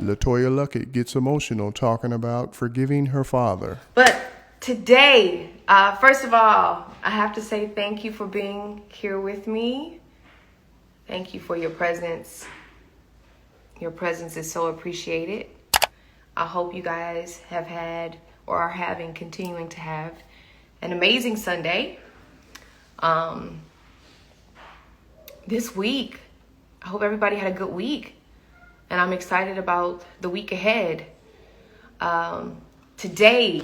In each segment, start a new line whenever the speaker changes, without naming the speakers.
Letoya Luckett gets emotional talking about forgiving her father.
But today, first of all, I have to say thank you for being here with me. Thank you for your presence. Your presence is so appreciated. I hope you guys have had or are having, continuing to have an amazing Sunday. This week, I hope everybody had a good week. And I'm excited about the week ahead. Today,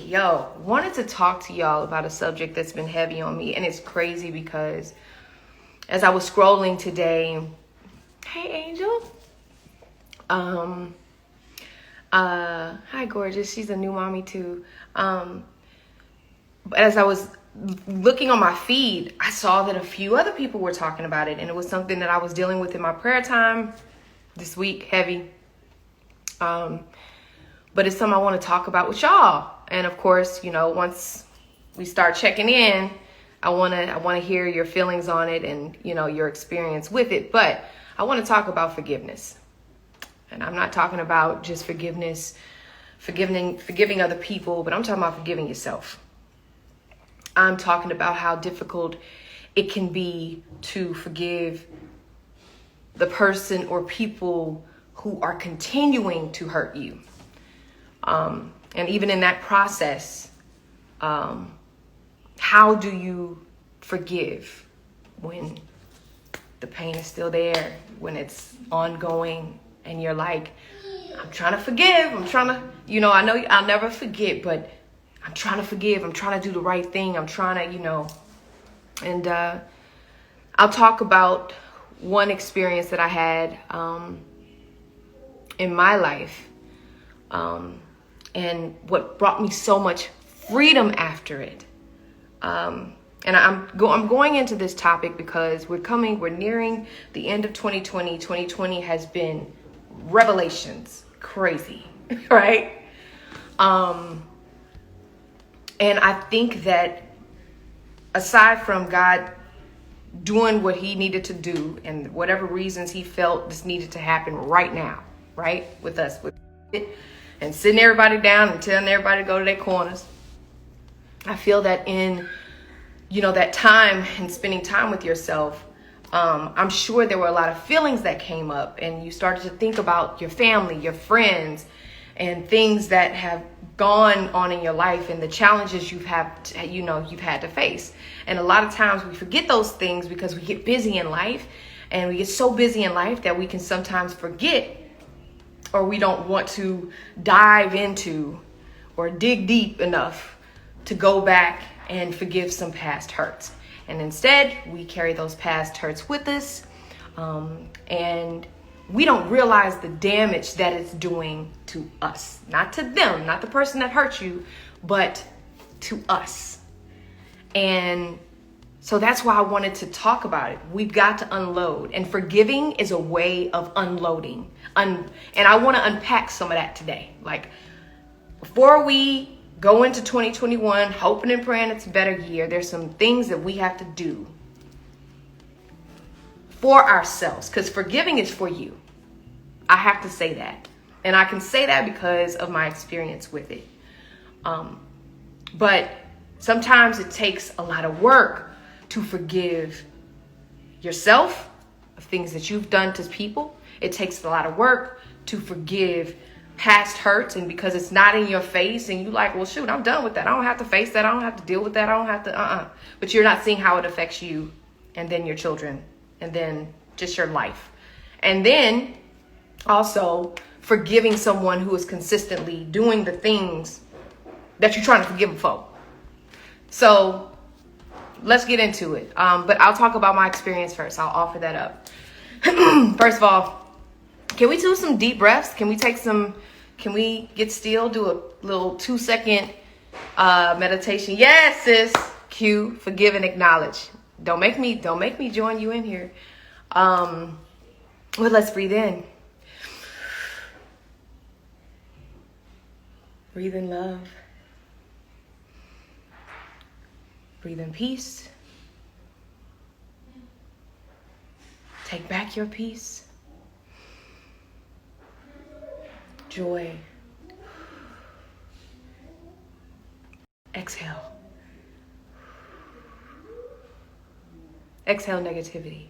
wanted to talk to y'all about a subject that's been heavy on me. And it's crazy because as I was scrolling today, hey Angel. Hi gorgeous, she's a new mommy too. But as I was looking on my feed, I saw that a few other people were talking about it. And it was something that I was dealing with in my prayer time this week, heavy. But it's something I want to talk about with y'all. And of course, once we start checking in, I want to hear your feelings on it and, your experience with it. But I want to talk about forgiveness. And I'm not talking about just forgiving other people, but I'm talking about forgiving yourself. I'm talking about how difficult it can be to forgive the person or people who are continuing to hurt you. And even in that process, how do you forgive when the pain is still there, when it's ongoing and you're like, I'm trying to forgive. I'm trying to, I know I'll never forget, but I'm trying to forgive. I'm trying to do the right thing. I'm trying to, and I'll talk about one experience that I had in my life and what brought me so much freedom after it. And I'm going into this topic because we're nearing the end of 2020. 2020 has been revelations, crazy, right? And I think that aside from God doing what he needed to do and whatever reasons he felt this needed to happen right now, right, with us, with it, and sitting everybody down and telling everybody to go to their corners, I feel that in, that time and spending time with yourself, I'm sure there were a lot of feelings that came up and you started to think about your family, your friends, and things that have gone on in your life and the challenges you've had to face. And a lot of times we forget those things because we get busy in life, and we get so busy in life that we can sometimes forget, or we don't want to dive into or dig deep enough to go back and forgive some past hurts. And instead, we carry those past hurts with us, and we don't realize the damage that it's doing to us. Not to them, not the person that hurt you, but to us. And so that's why I wanted to talk about it. We've got to unload. And forgiving is a way of unloading. And I want to unpack some of that today. Like, before we go into 2021, hoping and praying it's a better year, there's some things that we have to do for ourselves. Because forgiving is for you. I have to say that. And I can say that because of my experience with it. But sometimes it takes a lot of work to forgive yourself of things that you've done to people. It takes a lot of work to forgive past hurts, and because it's not in your face and you like, well, shoot, I'm done with that. I don't have to face that. I don't have to deal with that. I don't have to, But you're not seeing how it affects you and then your children and then just your life. And then also forgiving someone who is consistently doing the things that you're trying to forgive them for. So let's get into it. But I'll talk about my experience first. I'll offer that up. First of all, can we do some deep breaths? Can we get still, do a little 2-second meditation? Yes, sis. Q, forgive and acknowledge. Don't make me join you in here. Well, let's breathe in. Breathe in love. Breathe in peace. Take back your peace. joy. Exhale. Exhale negativity.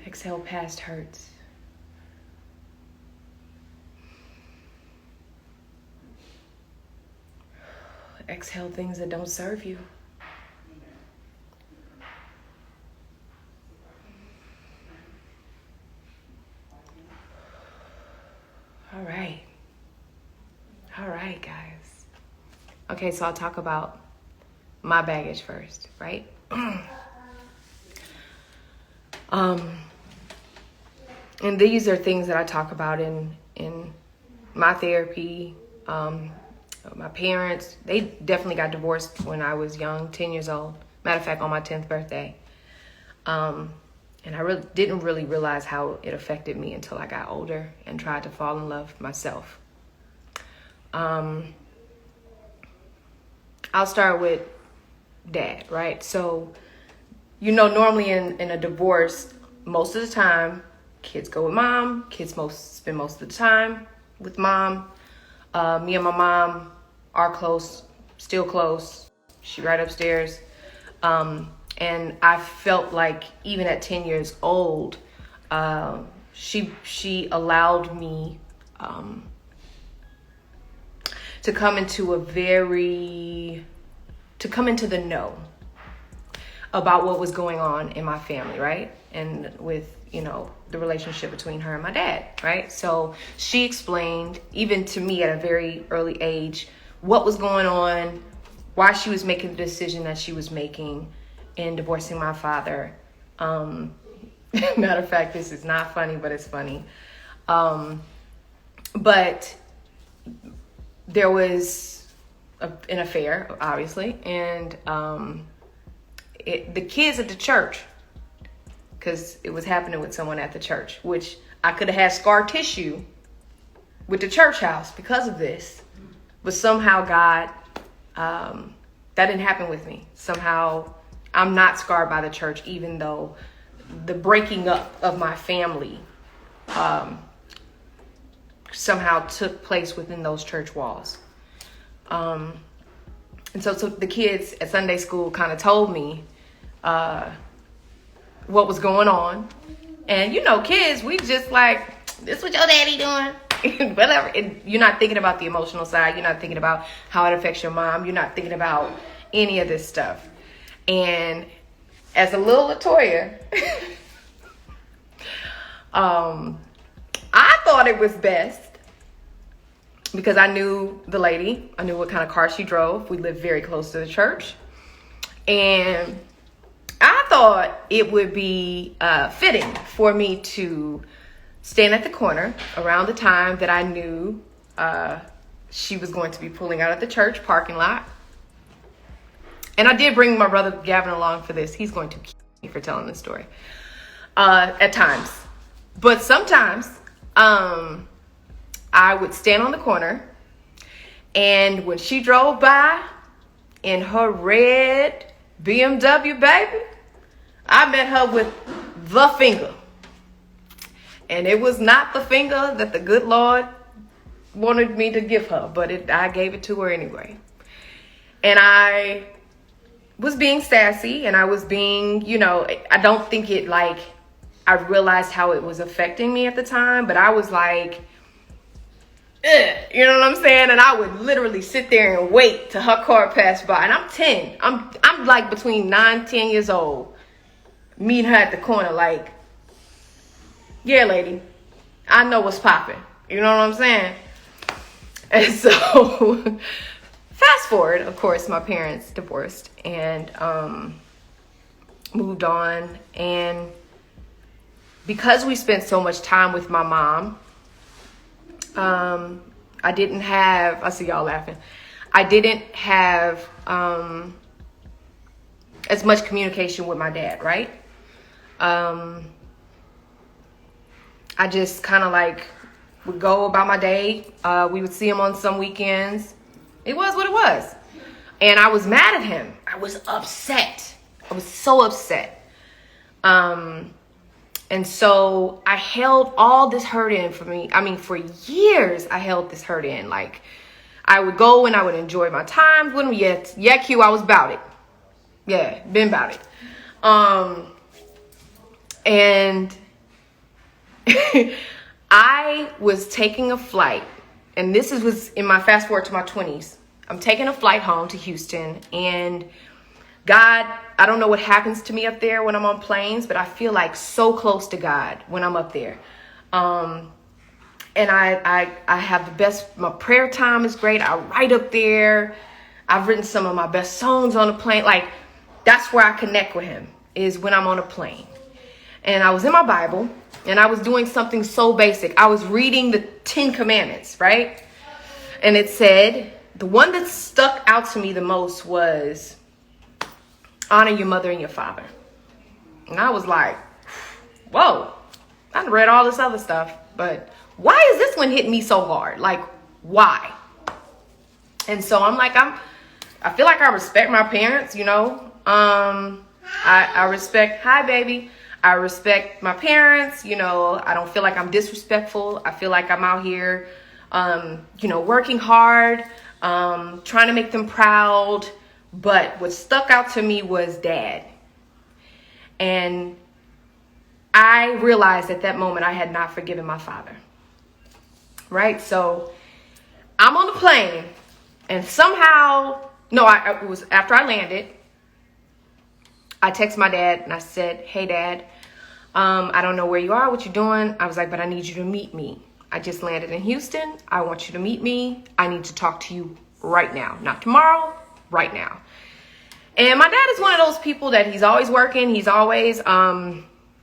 Exhale past hurts. Exhale things that don't serve you. All right, guys. Okay, so I'll talk about my baggage first, right? And these are things that I talk about in my therapy. My parents, they definitely got divorced when I was young, 10 years old. Matter of fact, on my 10th birthday. And I didn't really realize how it affected me until I got older and tried to fall in love myself. I'll start with dad, right? So, normally in a divorce, most of the time, kids go with mom. Kids spend most of the time with mom. Me and my mom are close, still close. She right upstairs. And I felt like even at 10 years old, she allowed me to come into the know about what was going on in my family, right? And with, the relationship between her and my dad, right? So she explained, even to me at a very early age, what was going on, why she was making the decision that she was making in divorcing my father. Matter of fact, this is not funny, but it's funny. But there was an affair, obviously, and the kids at the church, because it was happening with someone at the church, which I could have had scar tissue with the church house because of this, but somehow God, that didn't happen with me. Somehow I'm not scarred by the church, even though the breaking up of my family somehow took place within those church walls. And so the kids at Sunday school kind of told me what was going on. And kids, we just like, this what your daddy doing? Whatever. And you're not thinking about the emotional side. You're not thinking about how it affects your mom. You're not thinking about any of this stuff. And as a little Letoya, I thought it was best because I knew the lady. I knew what kind of car she drove. We lived very close to the church. And I thought it would be fitting for me to stand at the corner around the time that I knew she was going to be pulling out of the church parking lot. And I did bring my brother Gavin along for this. He's going to kill me for telling this story at times. But sometimes I would stand on the corner, and when she drove by in her red BMW, baby, I met her with the finger. And it was not the finger that the good Lord wanted me to give her, but I gave it to her anyway. And I was being sassy, and I was being, I don't think I realized how it was affecting me at the time, but I was like, you know what I'm saying? And I would literally sit there and wait till her car passed by. And I'm 10. I'm like between 9, 10 years old, meeting her at the corner like, yeah, lady, I know what's popping. You know what I'm saying? And so fast forward, of course, my parents divorced and moved on. And because we spent so much time with my mom, I didn't have, I see y'all laughing. I didn't have as much communication with my dad, right? I just kind of would go about my day. We would see him on some weekends. It was what it was. And I was mad at him. I was upset. I was so upset. And so I held all this hurt in for me. I mean, for years, I held this hurt in. Like, I would go and I would enjoy my time with him. Yeah, Q, I was about it. Yeah, been about it. And I was taking a flight, and this was in my fast forward to my 20s. I'm taking a flight home to Houston, and God, I don't know what happens to me up there when I'm on planes, but I feel like so close to God when I'm up there. And I have the best, my prayer time is great. I write up there. I've written some of my best songs on the plane. Like, that's where I connect with him, is when I'm on a plane. And I was in my Bible, and I was doing something so basic. I was reading the 10 Commandments, right? And it said, the one that stuck out to me the most was, honor your mother and your father. And I was like, whoa, I read all this other stuff, but why is this one hitting me so hard? Like, why? And so I'm like, I feel like I respect my parents, you know. I respect, hi baby. I respect my parents, you know. I don't feel like I'm disrespectful. I feel like I'm out here, you know, working hard, trying to make them proud. But what stuck out to me was Dad. And I realized at that moment I had not forgiven my father. Right? So I'm on the plane, and somehow, no, it was after I landed, I texted my dad and I said, hey Dad, I don't know where you are, what you're doing. I was like, but I need you to meet me. I just landed in Houston. I want you to meet me. I need to talk to you right now. Not tomorrow, right now. And my dad is one of those people that he's always working. He's always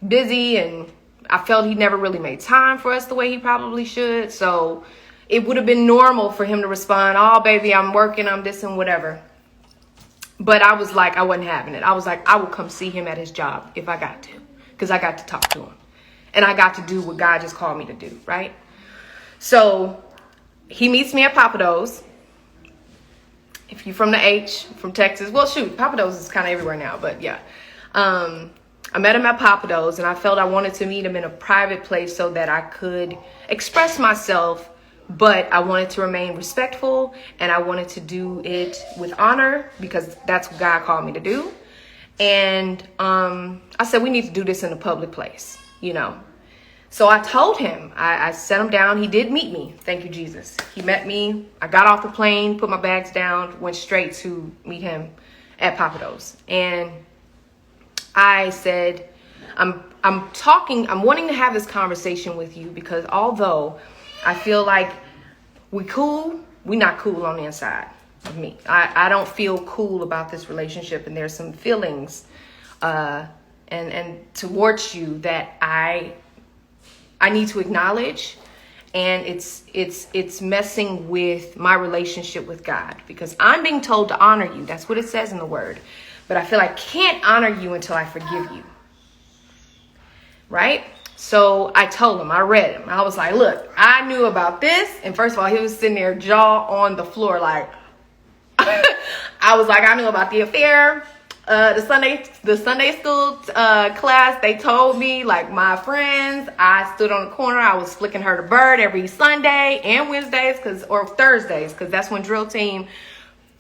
busy, and I felt he never really made time for us the way he probably should. So it would have been normal for him to respond, oh, baby, I'm working, I'm this and whatever. But I was like, I wasn't having it. I was like, I will come see him at his job if I got to, because I got to talk to him. And I got to do what God just called me to do, right? So he meets me at Papados. If you're from the H, from Texas, well, shoot, Papados is kind of everywhere now, but yeah. I met him at Papados, and I felt I wanted to meet him in a private place so that I could express myself, but I wanted to remain respectful, and I wanted to do it with honor, because that's what God called me to do. And I said, we need to do this in a public place, you know. So I told him, I set him down. He did meet me. Thank you, Jesus. He met me. I got off the plane, put my bags down, went straight to meet him at Papados. And I said, I'm wanting to have this conversation with you, because although I feel like we not cool on the inside of me. I don't feel cool about this relationship, and there's some feelings and towards you that I need to acknowledge, and it's messing with my relationship with God, because I'm being told to honor you. That's what it says in the word. But I feel I can't honor you until I forgive you. Right? So I told him, I read him. I was like, look, I knew about this. And first of all, he was sitting there, jaw on the floor, like, I was like, I knew about the affair. The Sunday school class, they told me, like, my friends, I stood on the corner. I was flicking her the bird every Sunday and Wednesdays, or Thursdays, because that's when drill team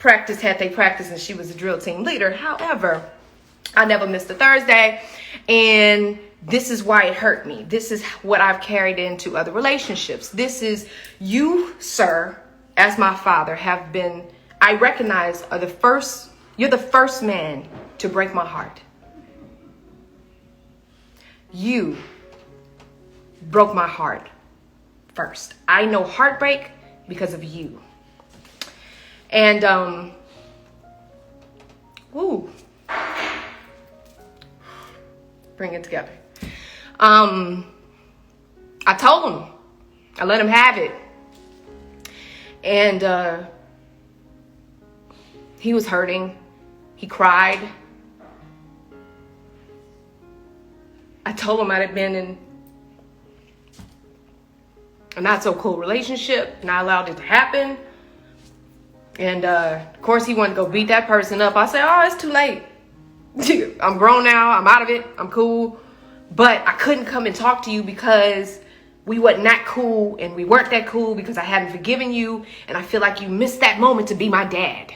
had they practice, and she was the drill team leader. However, I never missed a Thursday, and this is why it hurt me. This is what I've carried into other relationships. This is you, sir, as my father, have been, I recognize, you're the first man to break my heart. You broke my heart first. I know heartbreak because of you. And, bring it together. I told him, I let him have it. And, he was hurting. He cried. I told him I had been in a not so cool relationship, and I allowed it to happen. And of course he wanted to go beat that person up. I said, oh, it's too late. I'm grown now. I'm out of it. I'm cool. But I couldn't come and talk to you because we wasn't that cool, and we weren't that cool because I hadn't forgiven you, and I feel like you missed that moment to be my dad.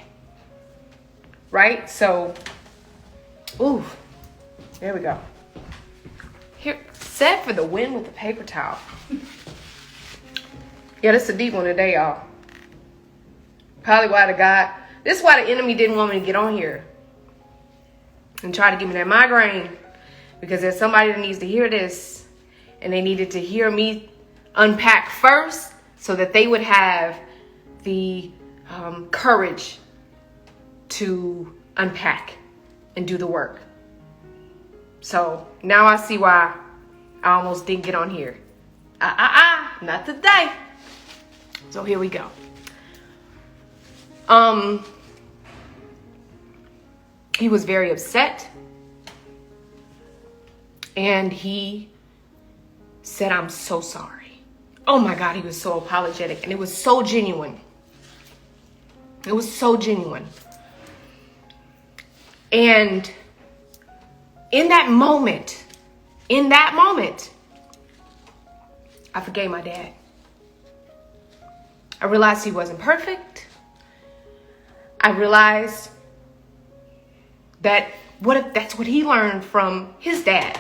Right? So, ooh, there we go. Here, set for the win with the paper towel. Yeah, this is a deep one today, y'all. Probably why this is why the enemy didn't want me to get on here and try to give me that migraine, because there's somebody that needs to hear this, and they needed to hear me unpack first so that they would have the courage to unpack and do the work. So now I see why I almost didn't get on here. Not today. So here we go. He was very upset, and he said, "I'm so sorry." Oh my God, he was so apologetic, and it was so genuine. It was so genuine. And in that moment, I forgave my dad. I realized he wasn't perfect. I realized that that's what he learned from his dad,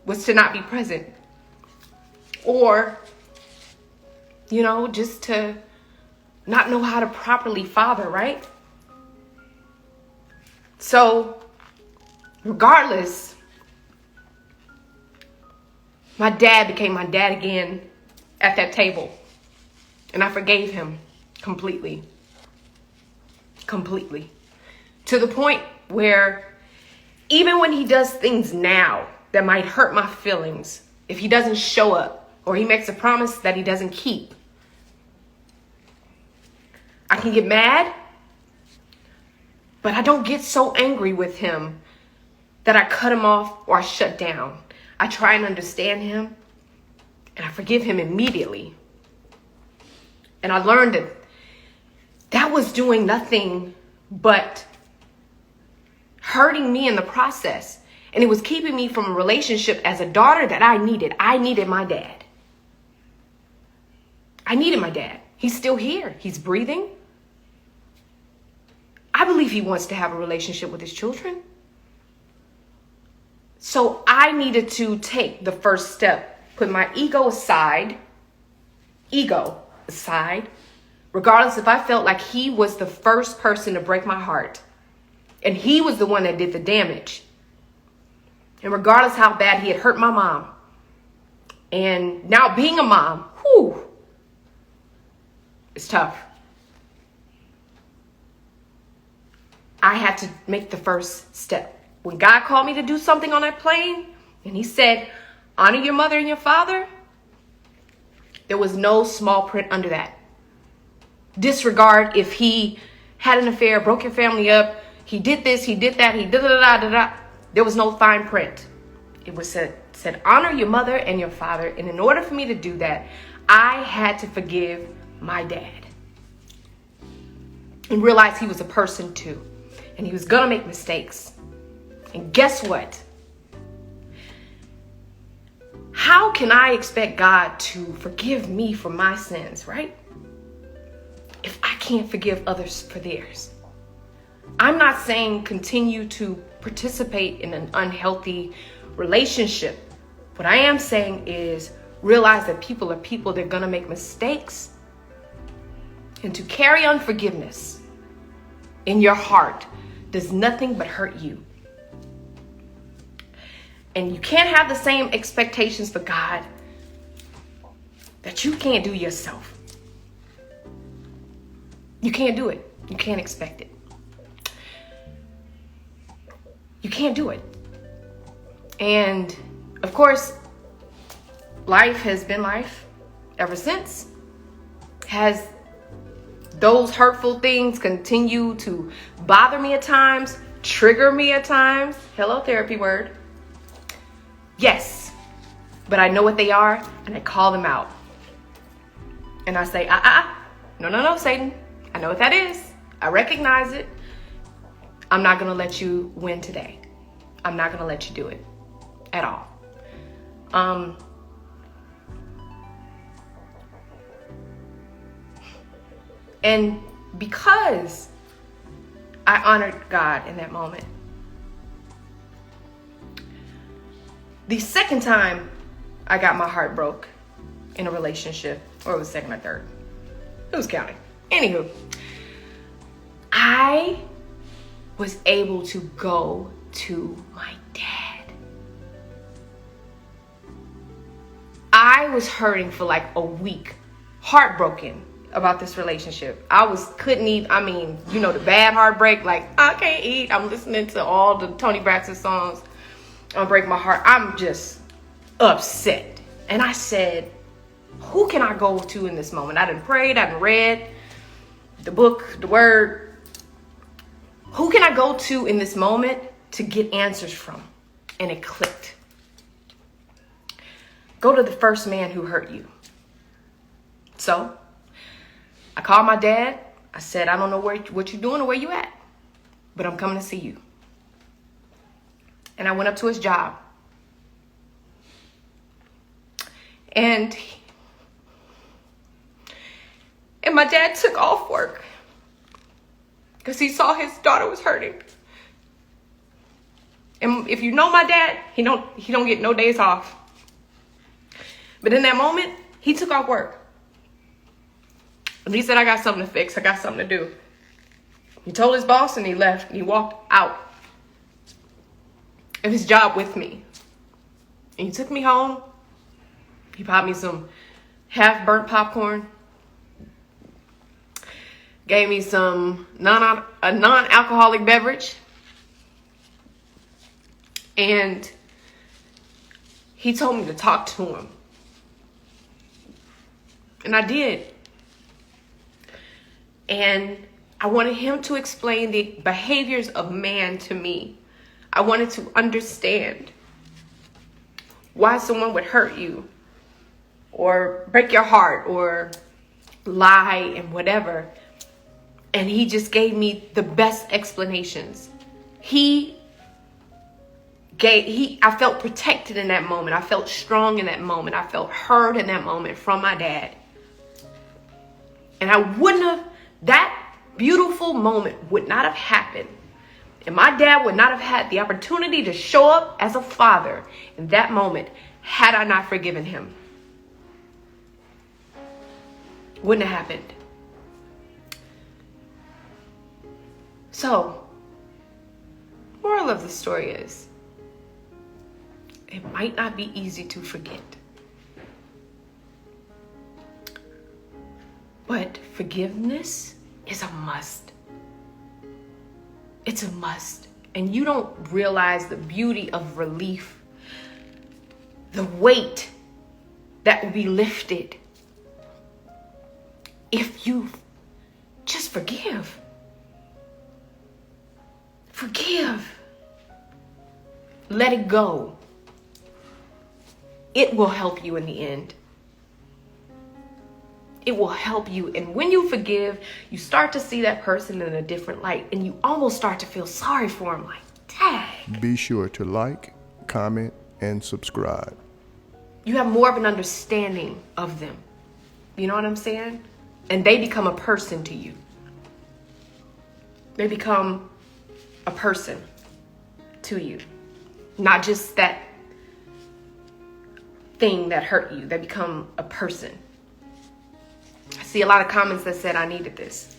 was to not be present. Or, just to not know how to properly father, right? So, regardless, my dad became my dad again at that table. And I forgave him completely. Completely. To the point where even when he does things now that might hurt my feelings, if he doesn't show up or he makes a promise that he doesn't keep, I can get mad, but I don't get so angry with him that I cut him off or I shut down. I try and understand him, and I forgive him immediately. And I learned that was doing nothing but hurting me in the process. And it was keeping me from a relationship as a daughter that I needed. I needed my dad. I needed my dad. He's still here. He's breathing. I believe he wants to have a relationship with his children. So I needed to take the first step, put my ego aside, regardless if I felt like he was the first person to break my heart and he was the one that did the damage. And regardless how bad he had hurt my mom. And now being a mom, it's tough. I had to make the first step. When God called me to do something on that plane, and he said, honor your mother and your father, there was no small print under that. Disregard if he had an affair, broke your family up, he did this, he did that, he da-da-da-da-da. There was no fine print. It was said, honor your mother and your father. And in order for me to do that, I had to forgive my dad. And realize he was a person too. And he was gonna make mistakes. And guess what? How can I expect God to forgive me for my sins, right? If I can't forgive others for theirs. I'm not saying continue to participate in an unhealthy relationship. What I am saying is realize that people are people, they're gonna make mistakes. And to carry unforgiveness in your heart does nothing but hurt you. And you can't have the same expectations for God that you can't do yourself. You can't do it. You can't expect it. You can't do it. And of course, life has been life ever since. Has those hurtful things continue to bother me at times, trigger me at times? Hello, therapy word. Yes, but I know what they are and I call them out. And I say, no, Satan. I know what that is. I recognize it. I'm not going to let you win today. I'm not going to let you do it at all. And because I honored God in that moment, the second time I got my heart broke in a relationship, or it was second or third, who's counting? Anywho, I was able to go to my dad. I was hurting for like a week, heartbroken about this relationship. Couldn't eat. I mean, the bad heartbreak, like I can't eat. I'm listening to all the Toni Braxton songs on Break My Heart. I'm just upset. And I said, who can I go to in this moment? I done prayed, I done read the book, the word. Who can I go to in this moment to get answers from? And it clicked. Go to the first man who hurt you. So I called my dad. I said, I don't know what you're doing or where you at, but I'm coming to see you. And I went up to his job. And my dad took off work because he saw his daughter was hurting. And if you know my dad, he don't get no days off. But in that moment, he took off work. And he said, I got something to fix. I got something to do. He told his boss and he left. And he walked out of his job with me. And he took me home. He bought me some half-burnt popcorn. Gave me some non-alcoholic beverage. And he told me to talk to him. And I did. And I wanted him to explain the behaviors of man to me. I wanted to understand why someone would hurt you or break your heart or lie and whatever. And he just gave me the best explanations. I felt protected in that moment. I felt strong in that moment. I felt heard in that moment from my dad. And that beautiful moment would not have happened. And my dad would not have had the opportunity to show up as a father in that moment had I not forgiven him. Wouldn't have happened. So, moral of the story is, it might not be easy to forget. But forgiveness is a must. It's a must. And you don't realize the beauty of relief, the weight that will be lifted if you just forgive. Forgive. Let it go. It will help you in the end. It will help you. And when you forgive, you start to see that person in a different light. And you almost start to feel sorry for him. Like, dang.
Be sure to like, comment, and subscribe.
You have more of an understanding of them. You know what I'm saying? And they become a person to you. They become a person to you. Not just that thing that hurt you. They become a person. I see a lot of comments that said I needed this.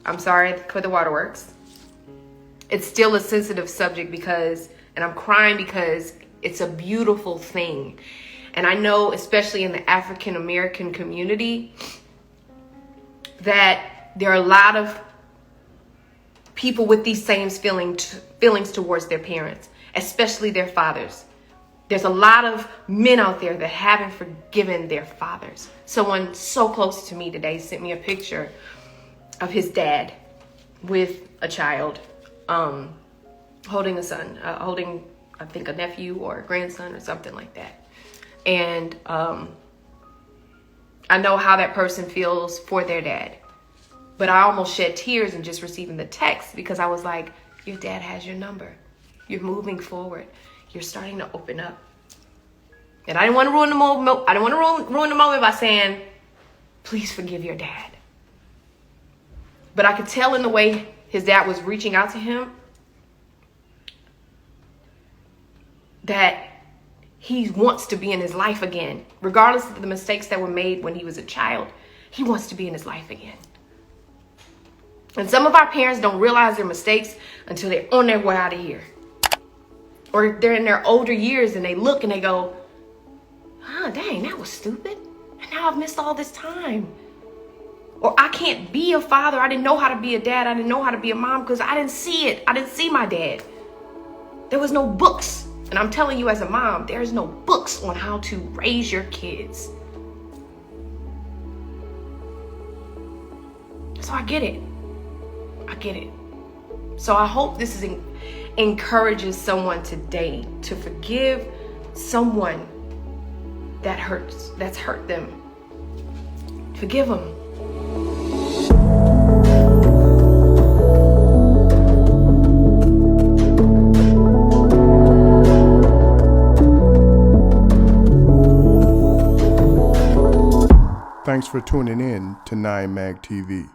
I'm sorry for the waterworks. It's still a sensitive subject and I'm crying because it's a beautiful thing. And I know, especially in the African American community, that there are a lot of people with these same feelings towards their parents, especially their fathers. There's a lot of men out there that haven't forgiven their fathers. Someone so close to me today sent me a picture of his dad with a child, holding a son, holding, I think, a nephew or a grandson or something like that. And I know how that person feels for their dad. But I almost shed tears in just receiving the text because I was like, Your dad has your number. You're moving forward. You're starting to open up. And I didn't want to ruin the moment. I didn't want to ruin the moment by saying, please forgive your dad. But I could tell in the way his dad was reaching out to him that he wants to be in his life again. Regardless of the mistakes that were made when he was a child, he wants to be in his life again. And some of our parents don't realize their mistakes until they're on their way out of here. Or they're in their older years and they look and they go, dang, that was stupid. And now I've missed all this time. Or I can't be a father. I didn't know how to be a dad. I didn't know how to be a mom because I didn't see it. I didn't see my dad. There was no books. And I'm telling you as a mom, there's no books on how to raise your kids. So I get it. I get it. So I hope this encourages someone today to forgive someone that's hurt them. Forgive them.
Thanks for tuning in to 9 Mag TV.